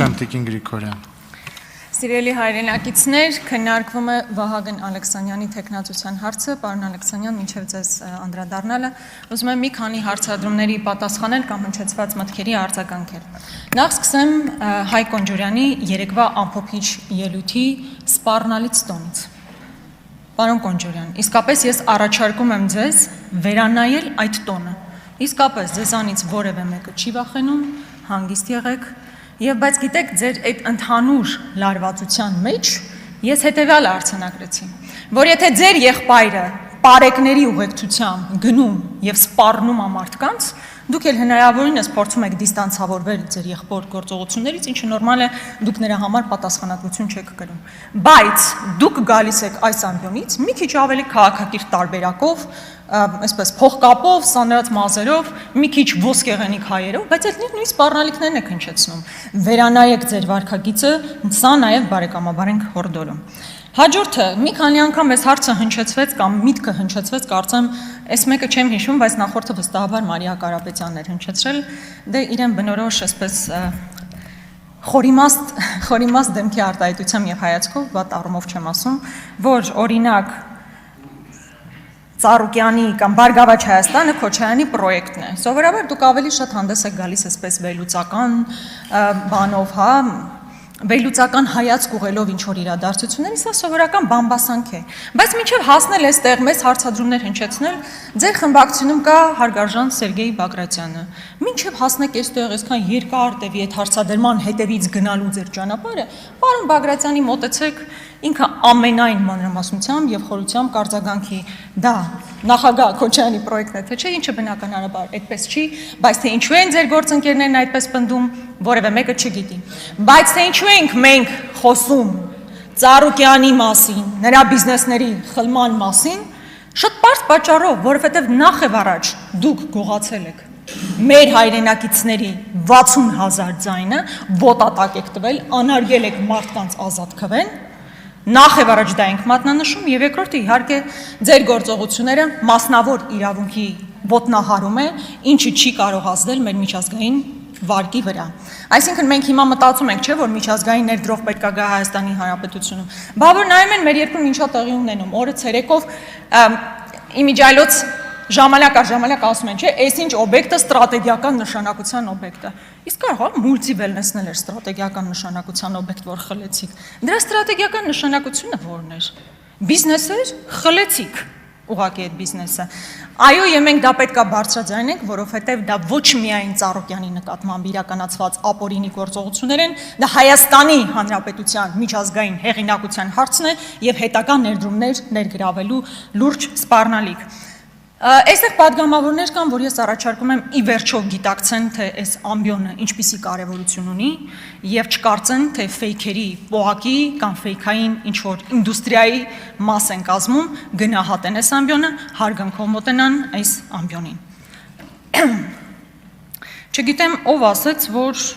Պատասխան Տիկին Գրիգորյան։ Սիրելի հայրենակիցներ, քննարկվում է Վահագն Ալեքսանյանի թեկնածության հարցը, պարոն Ալեքսանյան, մինչև ձեզ անդրադառնալը, ուզում եմ մի քանի հարցադրումների պատասխանել կամ հնչեցված մտքերի արձագանքել։ Նախ սկսեմ Հայկ Կոնջորյանի երեկվա ամփոփիչ ելույթի սպառնալից տոնից։ Պարոն Կոնջորյան, իսկապես ես առաջարկում եմ ձեզ վերանայել այդ տոնը։ Իսկապես ձեզանից որևէ մեկը չի վախենում, հանգիստ եղեք, եւ բայց գիտեք, ձեր այդ ընդհանուր լարվածության մեջ ես հետեւյալը արձանագրեցի, որ եթե ձեր եղբայրը պարեկների ուղեկցությամբ գնում եւ սպառնում ամարտկանց, դուք էլ հնարավորինս փորձում եք դիստանցավորվել ձեր եղբոր գործողություններից, ինչը նորմալ է, դուք նրա համար պատասխանատվություն չեք կրում։ Բայց դուք գալիս եք այս ամբիոնից մի քիչ ավելի քաղաքակիրթ տարբերակով, այսպես փողկապով, սանրած մազերով, մի քիչ ոսկեղենիկ հայերով, բայց այդ նույն սպառնալիքներն եք հնչեցնում։ Վերանայեք ձեր վարքագիծը, սա նաև բարեկամաբար ենք հորդորում։ Հաջորդը, մի քանի անգամ այս հարցը հնչեցվեց կամ միտքը հնչեցվեց, կարծեմ, այս մեկը չեմ հիշում, բայց նախորդը վստահաբար Մարիա Կարապետյանն էր հնչեցրել, դե իրեն բնորոշ այսպես խորիմաստ դեմքի արտահայտությամբ եւ հայացքով, վատ առումով չեմ ասում, որ օրինակ Ծառուկյանի կամ Բարգավաճ Հայաստանը Քոչարյանի պրոյեկտն է։ Սովորաբար դուք ավելի շատ հանդես եք գալիս այսպես վերլուծական բանով, հա, վերլուծական հայացք ուղղելով ինչ-որ իրադարձությունների, սա սովորական բամբասանք է։ Բայց մինչև հասնել այստեղ մեծ հարցադրումներ հնչեցնել, ձեր խմբակցությունում կա հարգարժան Սերգեյ Բագրատյանը։ Մինչև հասնեք այստեղ այսքան երկար տևի այդ հարցադրման հետևից գնալու ձեր ճանապարհը, պարոն Բագրատյանի մոտեցեք ինքը ամենայն մանրամասնությամբ եւ խորությամբ կարձագանքի դա նախագահ Քոչարյանի պրոյեկտն է, թե չէ, ինչը բնականաբար այդպես չի, բայց թե ինչու են ձեր գործընկերներն այդպես պնդում, որևէ մեկը չգիտի։ Բայց թե ինչու ենք մենք խոսում Ծառուկյանի մասին, նրա բիզնեսների խլման մասին, շատ պարզ պատճառով, որովհետեւ նախ եւ առաջ դուք գողացել եք մեր հայրենակիցների 60,000 ձայնը, ոտատակ եք տվել, անարգել եք մարդկանց ազատ քվեն, նախ եւ առաջ դա ենք մատնանշում եւ երկրորդը իհարկե ձեր գործողությունները մասնավոր իրավունքի ոտնահարում է, ինչը չի կարող ազդել մեր միջազգային վարկի վրա։ Այսինքն մենք հիմա մտածում ենք, չէ, որ միջազգային ներդրող պետք է գա Հայաստանի Հանրապետությունում։ Բա որ նայում են մեր երկրում ինչա տեղի ունենում, օրը ցերեկով իմիջայլոց ժամանակ առ ժամանակ ասում են, չէ, այս ինչ օբյեկտը ստրատեգիական նշանակության օբյեկտ է։ Իսկ կարող է մուլտիվելնեսն էլ էր ստրատեգիական նշանակության օբյեկտ, որ խլեցիք։ Դրա ստրատեգիական նշանակությունը որն էր։ Բիզնես էր, խլեցիք ուղղակի այդ բիզնեսը։ Այո, եւ մենք դա պետքա բարձրաձայնենք, որովհետեւ դա ոչ միայն Ծառուկյանի նկատմամբ իրականացված ապօրինի գործողություններ են, դա Հայաստանի Հանրապետության միջազգային հեղինակության հարցն է եւ հետագա ներդրումներ ներգրավելու լուրջ սպառնալիք։ Այստեղ պատգամավորներ կան, որ ես առաջարկում եմ ի վերջո գիտակցեն, թե այս ամբիոնը ինչպիսի կարևորություն ունի եւ չկարծեն, թե ֆեյքերի պոակի կամ ֆեյքային ինչ-որ ինդուստրիայի մաս են կազմում, գնահատեն այս ամբիոնը, հարգանքով մոտենան այս ամբիոնին։ Չգիտեմ ով ասեց, որ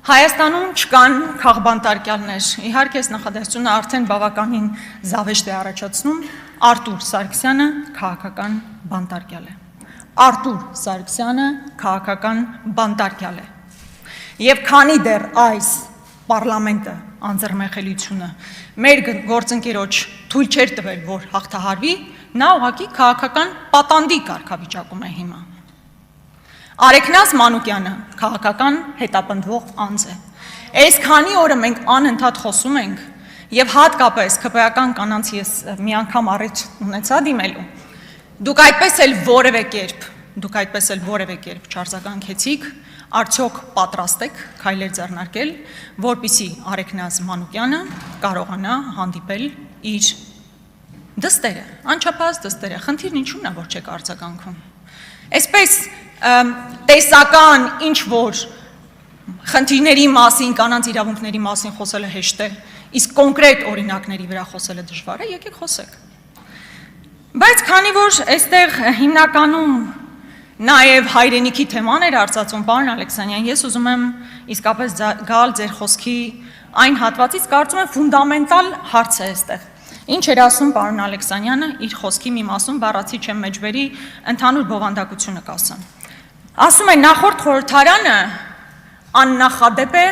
Հայաստանում չկան քաղբանտարկյալներ, իհարկե այս նախադասությունը արդեն բավականին զավեշտ է առաջացնում, Արտուր Սարգսյանը քաղաքական բանտարկյալ է։ Արտուր Սարգսյանը քաղաքական բանտարկյալ է։ Եվ քանի դեռ այս պարլամենտը անձեռնմխելիությունը մեր գործընկերոջ թույլ չէր տվել, որ հաղթահարվի, նա ուղղակի քաղաքական պատանդի կարգավիճակում է հիմա։ Արեքնազ Մանուկյանը քաղաքական հետապնդվող անձ է։ Այսքանի օրը մենք անընդհատ խոսում ենք եւ հատկապես ԿՊ-ական կանանց ես մի անգամ առաջ ունեցա դիմելու։ Դուք այդպես էլ որևէ կերպ չարձագանքեցիք, արդյոք պատրաստ եք քայլեր ձեռնարկել, որպեսզի Արեքնազ Մանուկյանը կարողանա հանդիպել իր դստերը, անչափահաս դստերը, խնդիրն ինչու՞մն է, որ չեք արձագանքում։ Այսպես տեսական ինչ-որ խնդիրների մասին, կանանց իրավունքների մասին խոսելը հեշտ է, իսկ կոնկրետ օրինակների վրա խոսելը դժվար է, եկեք խոսեք։ Բայց քանի որ այստեղ հիմնականում նաև հայրենիքի թեման էր արծածում, պարոն Ալեքսանյան, ես ուզում եմ իսկապես գալ ձեր խոսքի այն հատվածից, կարծում եմ ֆունդամենտալ հարց է այստեղ։ Ինչ էր ասում պարոն Ալեքսանյանը իր խոսքի մի մասում, բառացի չեմ մեջբերի, ընդհանուր բովանդակությունը կասեմ։ Ասում է նախորդ խորհրդարանը աննախադեպ է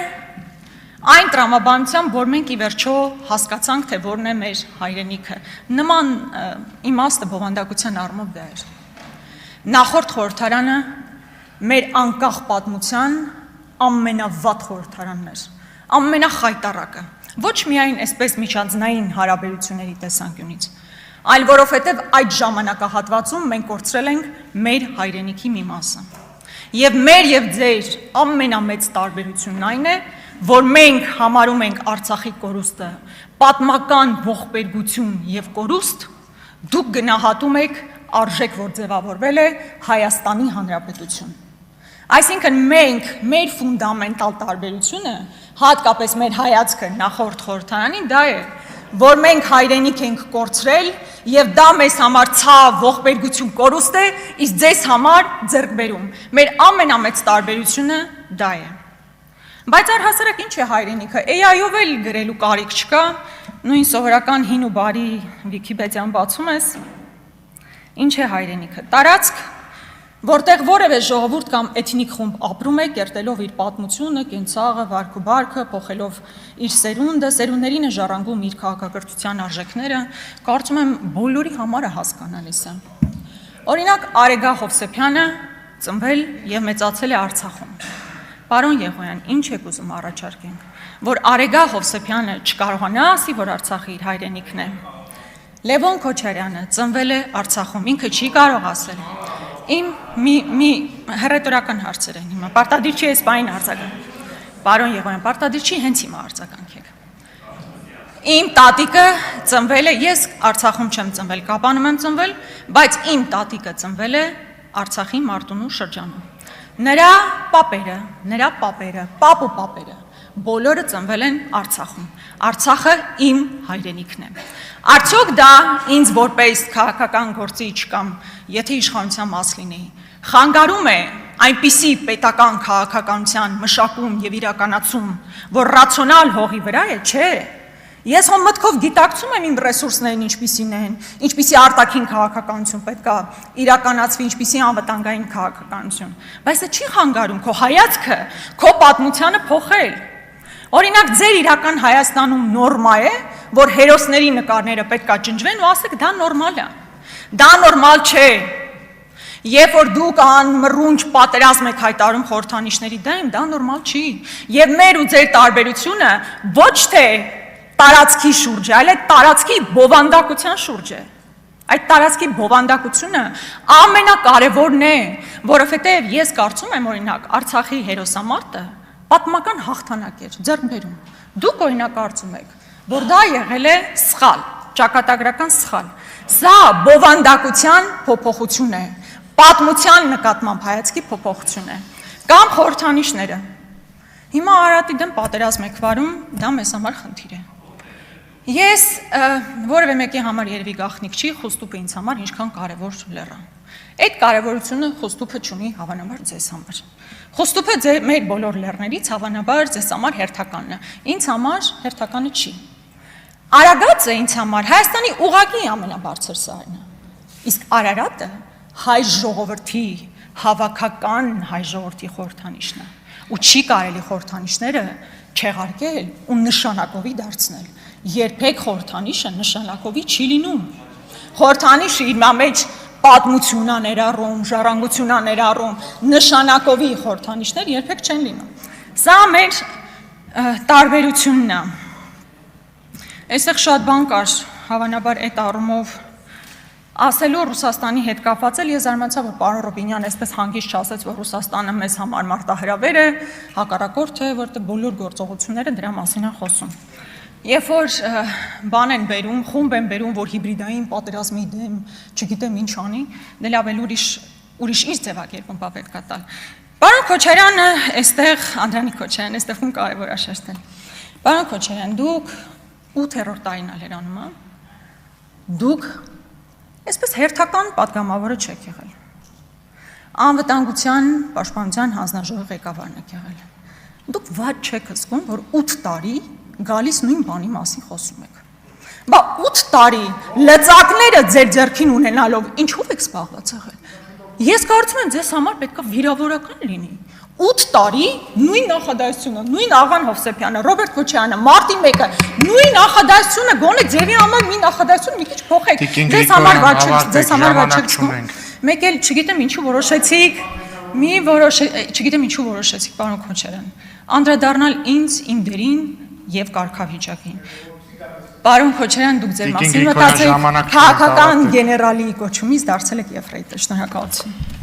տրամաբանությամբ, որ մենք ի վերջո հասկացանք, թե որն է մեր հայրենիքը։ Նման իմաստը բովանդակության առումով դա էր։ Նախորդ խորհրդարանը մեր անկախ պատմության ամենավատ խորհրդարանն էր, ամենախայտառակը, ոչ միայն այսպես միջանձնային հարաբերությունների տեսանկյունից, այլ որովհետև այդ ժամանակահատվածում մենք կորցրել ենք մեր հայրենիքի մի մասը։ Եվ մեր եւ ձեր ամենամեծ տարբերությունն այն է, որ մենք համարում ենք Արցախի կորուստը պատմական ողբերգություն եւ կորուստ, դուք գնահատում եք արժեք, որ ձևավորվել է Հայաստանի Հանրապետություն։ Այսինքն մենք մեր ֆունդամենտալ տարբերությունը, հատկապես մեր հայացքը նախորդ խորհրդարանին դա է, որ մենք հայրենիք ենք կորցրել եւ դա մեզ համար ցավ, ողբերգություն, կորուստ է, իսկ ձեզ համար ձեռքբերում։ Մեր ամենամեծ տարբերությունը դա է։ Բայց առհասարակ ինչ է հայրենիքը։ AI-ով էլ գրելու կարիք չկա, նույն սովորական հին ու բարի Վիկիպեդիան բացում ես։ Ինչ է հայրենիքը։ Տարածք, որտեղ որևէ ժողովուրդ կամ էթնիկ խումբ ապրում է, կերտելով իր պատմությունը, կենցաղը, վարք ու բարքը, փոխելով իր սերունդը, սերունդներին է ժառանգում իր քաղաքակրթության արժեքները, կարծում եմ բոլորի համար է հասկանալիս է։ Օրինակ Արեգա Հովսեփյանը ծնվել եւ մեծացել է Արցախում։ Պարոն Եղոյան, ինչ եք ուզում առաջարկենք, որ Արեգա Հովսեփյանը չկարողանա ասի, որ Արցախը իր հայրենիքն է։ Լևոն Քոչարյանը ծնվել է Արցախում, ինքը չի կարող ասել։ Իմ մի հռետորական հարցեր են հիմա, պարտադիր չի այս բային արձագանք։ Պարոն Եղոյան, պարտադիր չի հենց հիմա արձագանքեք։ Իմ տատիկը ծնվել է, ես Արցախում չեմ ծնվել, Կապանում եմ ծնվել, բայց իմ տատիկը ծնվել է Արցախի Մարտունու շրջանում։ Նրա պապերը, պապ ու պապերը, բոլորը ծնվել են Արցախում։ Արցախը իմ հայրենիքն է։ Արդյոք դա ինձ որպես քաղաքական գործիչ կամ եթե իշխանության մաս լինեի, խանգարում է այնպիսի պետական քաղաքականության մշակում եւ իրականացում, որ ռացիոնալ հողի վրա է, չէ։ Ես հո մտքով գիտակցում եմ իմ ռեսուրսներն ինչպիսին են, ինչպիսի արտաքին քաղաքականություն պետք է իրականացվի, ինչպիսի անվտանգային քաղաքականություն, բայց դա չի խանգարում քո հայացքը, քո պատմությանը փոխել։ Օրինակ ձեր իրական Հայաստանում նորմա է, որ հերոսների նկարները պետք է ջնջվեն ու ասեք դա նորմալ է։ Դա նորմալ չէ։ Երբ որ դուք անմռունչ պատերազմ եք հայտարարում խորհրդանիշների դեմ, դա նորմալ չի։ Եվ մեր ու ձեր տարբերությունը ոչ թե տարածքի շուրջ է, այլ այդ տարածքի բովանդակության շուրջ է։ Այդ տարածքի բովանդակությունը ամենակարևորն է, որովհետև ես կարծում եմ օրինակ Արցախի հերոսամարտը պատմական հաղթանակ էր, ձեռքբերում։ Դուք օրինակ կարծում եք, որ դա եղել է սխալ, ճակատագրական սխալ։ Սա բովանդակության փոփոխություն է, պատմության նկատմամբ հայացքի փոփոխություն է։ Կամ խորհրդանիշները։ Հիմա Արարատի դեմ պատերազմ եք վարում, դա մեզ համար խնդիր է։ Ես որևէ մեկի համար երևի գաղտնիք չի, Խոստուպը ինձ համար ինչքան կարևոր լեռ է։ Այդ կարևորությունը Խոստուպը չունի հավանաբար ձեզ համար։ Խոստուպը մեր բոլոր լեռներից հավանաբար ձեզ համար հերթականն է։ Ինձ համար հերթականը չի։ Արագածը ինձ համար Հայաստանի ուղղակի ամենաբարձր սարն է։ Իսկ Արարատը հայ ժողովրդի հավաքական հայ ժողովրդի խորհրդանիշն է։ Ու չի կարելի խորհրդանիշները չեղարկել ու նշանակովի դարձնել։ Երբեք խորհրդանիշը նշանակովի չի լինում։ Խորհրդանիշը իր մեջ պատմություն է ներառում, ժառանգություն է ներառում, նշանակովի խորհրդանիշներ երբեք չեն լինում։ Սա մեր տարբերությունն է։ Այստեղ շատ բան կար, հավանաբար այդ առումով ասելու Ռուսաստանի հետ կապված էլ ես զարմացա, որ պարոն Ռոբինյանը այսպես հանգիստ չասեց, որ Ռուսաստանը մեզ համար մարտահրավեր է, հակառակորդ է, որտեղ բոլոր գործողությունները դրա մասին են խոսում։ Երբ որ բան են բերում, խումբ են բերում, որ հիբրիդային պատերազմի դեմ, չգիտեմ ինչ անի, դե լավ էլ ուրիշ ինչ ձևակերպում պետք է տալ։ Պարոն Քոչարյանը, այստեղ Անդրանիկ Քոչարյանը, այստեղ ում կարևոր է շեշտել։ Պարոն Քոչարյան, դուք 8-րդ տարին ալերանում ա։ Դուք այսպես հերթական պատգամավորը չեք եղել։ Անվտանգության պաշտպանության հանձնաժողովի ղեկավարն եք եղել։ Դուք ված չեք զգում, որ 8 տարի գալիս նույն բանի մասին խոսում եք։ Բա 8 տարի լծակները ձեր ձեռքին ունենալով ինչով եք զբաղված եղել։ Ես կարծում եմ ձեզ համար պետք է վիրավորական լինի։ 8 տարի նույն նախադասությունը, նույն Աղան Հովսեփյանը, Ռոբերտ Քոչարյանը, մարտի 1-ը, նույն նախադասությունը, գոնե ձևի համար մի նախադասություն մի քիչ փոխեք։ Ձեզ համար վաճառք, մեկ էլ չգիտեմ ինչու որոշեցիք, չգիտեմ ինչու որոշեցիք, պարոն Քոչարյան, անդրադառնալ ինձ, իմ դերին եւ կարգավիճակին։ Պարոն Քոչարյան, դուք ձեր մասին մտածեք, քաղաքական գեներալի կոչումից դարձել եք եֆրեյտոր։ Շնորհակալություն։